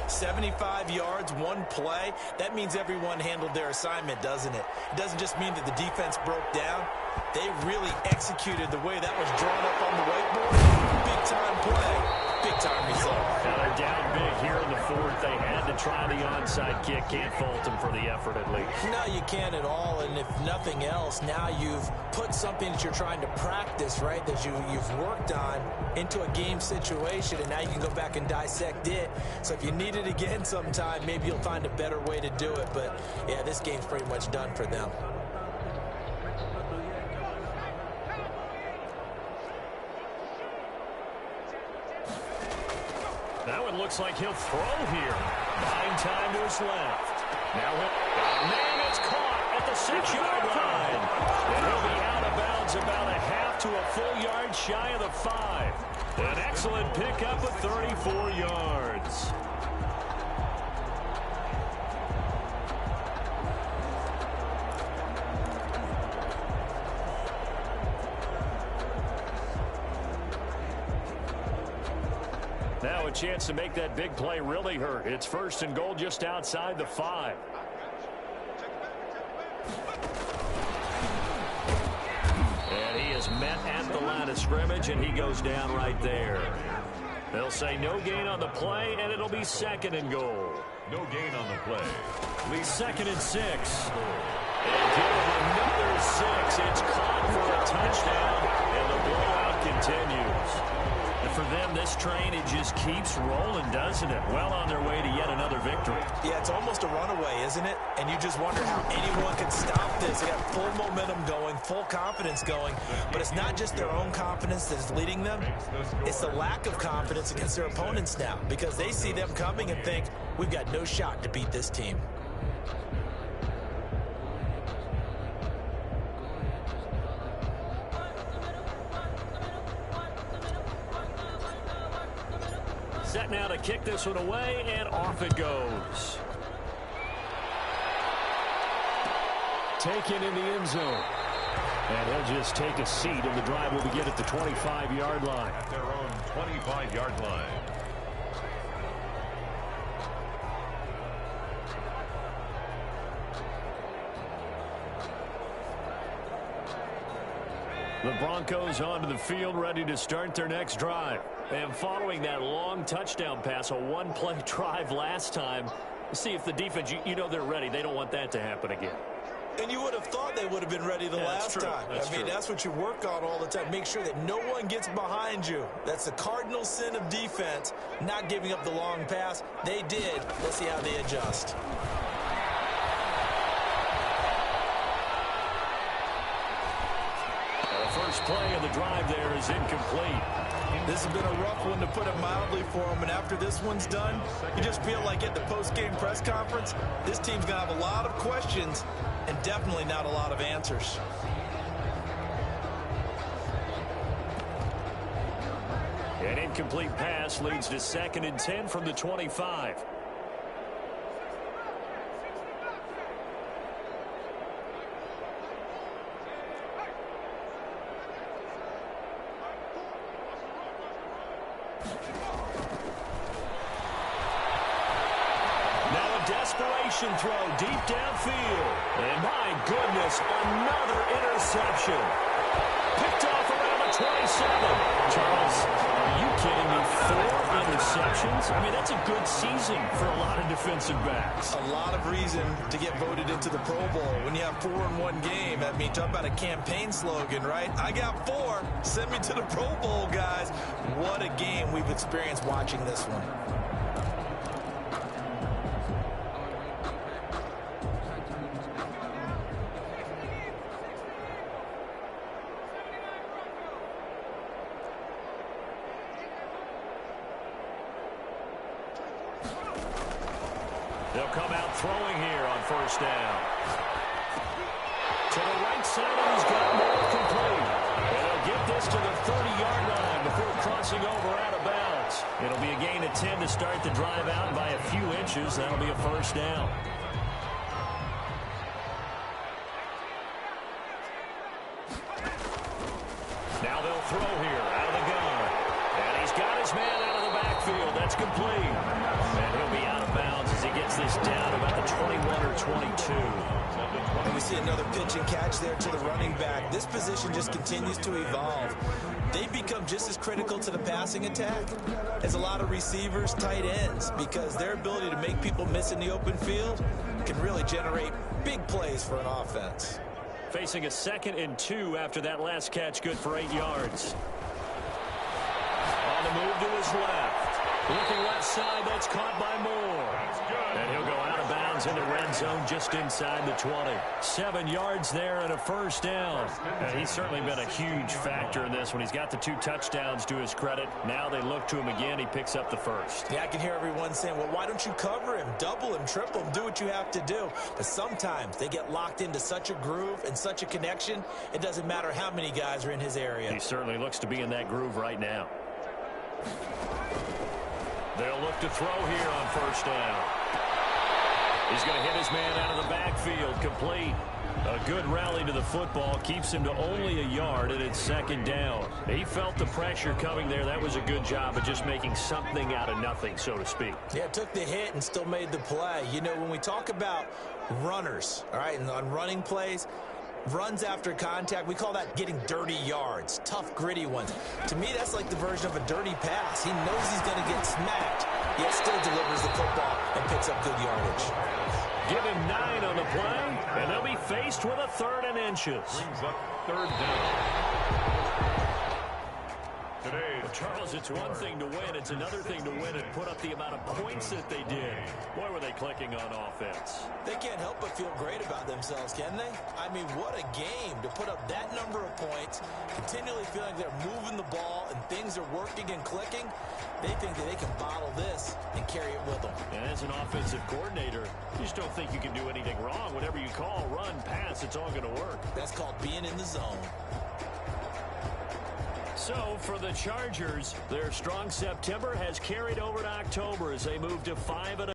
S3: 75 yards, one play. That means everyone handled their assignment, doesn't it? It doesn't just mean that the defense broke down. They really executed the way that was drawn up on the whiteboard. Big-time play, big-time result.
S2: Now they're down big here in the fourth. They had to try the onside kick. Can't fault them for the effort, at least.
S3: No, you can't at all. And if nothing else, now you've put something that you're trying to practice, right, that you've worked on into a game situation, and now you can go back and dissect it. So if you need it again sometime, maybe you'll find a better way to do it. But, yeah, this game's pretty much done for them.
S2: Now it looks like he'll throw here. Buying time to his left. Now it's caught at the 6-yard line. And he'll be out of bounds about a half to a full yard shy of the 5. An excellent pickup of 34 yards. Now a chance to make that big play really hurt. It's 1st and goal just outside the 5. And he is met at the line of scrimmage, and he goes down right there. They'll say no gain on the play, and it'll be 2nd and goal.
S6: No gain on the play.
S2: Be 2nd and 6. And give him another 6. It's caught for a touchdown, and the blowout continues. And for them, this train, it just keeps rolling, doesn't it? Well on their way to yet another victory.
S3: Yeah, it's almost a runaway, isn't it? And you just wonder how anyone can stop this. They got full momentum going, full confidence going. But it's not just their own confidence that's leading them. It's the lack of confidence against their opponents now, because they see them coming and think, we've got no shot to beat this team.
S2: Set now to kick this one away, and off it goes. Taken in the end zone. And he'll just take a seat, and the drive will begin at the 25-yard line.
S6: At their own 25-yard line.
S2: The Broncos onto the field, ready to start their next drive. And following that long touchdown pass, a one-play drive last time, see if the defense, you know they're ready. They don't want that to happen again.
S3: And you would have thought they would have been ready the last time. I mean, that's what you work on all the time. Make sure that no one gets behind you. That's the cardinal sin of defense, not giving up the long pass. They did. Let's see how they adjust.
S2: First play of the drive there is incomplete.
S3: This has been a rough one, to put it mildly, for him. And after this one's done, you just feel like at the post-game press conference, this team's going to have a lot of questions and definitely not a lot of answers.
S2: An incomplete pass leads to 2nd and 10 from the 25. Desperation throw deep downfield. And my goodness, another interception. Picked off around the 27. Charles, are you kidding me? 4 interceptions? I mean, that's a good season for a lot of defensive backs.
S3: A lot of reason to get voted into the Pro Bowl. When you have 4 in one game, I mean, talk about a campaign slogan, right? I got 4. Send me to the Pro Bowl, guys. What a game we've experienced watching this one.
S2: They'll come out throwing here on first down. To the right side, and he's got more complete. And they'll get this to the 30-yard line before crossing over out of bounds. It'll be a gain of 10 to start the drive out by a few inches. That'll be a first down. Now they'll throw here out of the gun. And he's got his man out of the backfield. That's complete. And he'll be out of bounds as he gets this down about the 21 or 22.
S3: And we see another pitch and catch there to the running back. This position just continues to evolve. They become just as critical to the passing attack as a lot of receivers, tight ends, because their ability to make people miss in the open field can really generate big plays for an offense.
S2: Facing a 2nd and 2 after that last catch, good for 8 yards. On the move to his left. Looking left side, that's caught by Moore. And he'll go out of bounds in the red zone just inside the 20. 7 yards there and a first down. And he's certainly been a huge factor in this one. He's got the 2 touchdowns to his credit. Now they look to him again. He picks up the first.
S3: Yeah, I can hear everyone saying, well, why don't you cover him, double him, triple him, do what you have to do. But sometimes they get locked into such a groove and such a connection, it doesn't matter how many guys are in his area.
S2: He certainly looks to be in that groove right now. They'll look to throw here on first down. He's going to hit his man out of the backfield, complete. A good rally to the football keeps him to only a yard, and it's 2nd down. He felt the pressure coming there. That was a good job of just making something out of nothing, so to speak.
S3: Yeah, took the hit and still made the play. You know, when we talk about runners, all right, and on running plays, runs after contact, we call that getting dirty yards, tough, gritty ones. To me, that's like the version of a dirty pass. He knows he's going to get smacked, yet still delivers the football and picks up good yardage.
S2: Give him 9 on the play, and they'll be faced with a 3rd and inches.
S6: Brings up 3rd down. Today,
S2: Charles, it's one thing to win. It's another thing to win and put up the amount of points that they did. Boy, were they clicking on offense.
S3: They can't help but feel great about themselves, can they? I mean, what a game to put up that number of points, continually feeling they're moving the ball and things are working and clicking. They think that they can bottle this and carry it with them.
S2: And as an offensive coordinator, you just don't think you can do anything wrong. Whatever you call, run, pass, it's all going to work.
S3: That's called being in the zone.
S2: So for the Chargers, their strong September has carried over to October as they move to 5-0.